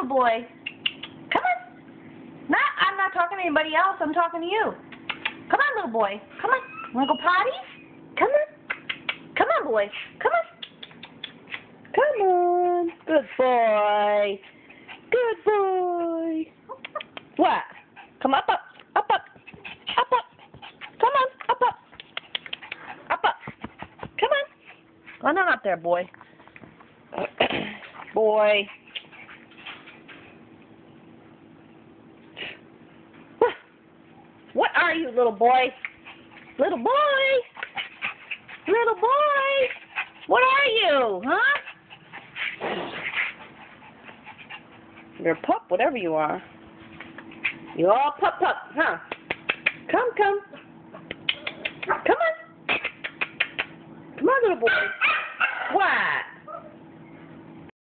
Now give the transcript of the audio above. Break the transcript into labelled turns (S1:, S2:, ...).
S1: little boy. Come on. I'm not talking to anybody else. I'm talking to you. Come on, little boy. Come on. Want to go potty? Come on. Come on, boy. Come on. Come on. Good boy. Good boy. What? Come up, up, up, up. Up, up. Come on, up, up. Up, up. Come on. Run on up there, boy. Boy. What are you, little boy? Little boy? Little boy? What are you, huh? You're a pup, whatever you are. You're all pup, huh? Come. Come on. Come on, little boy.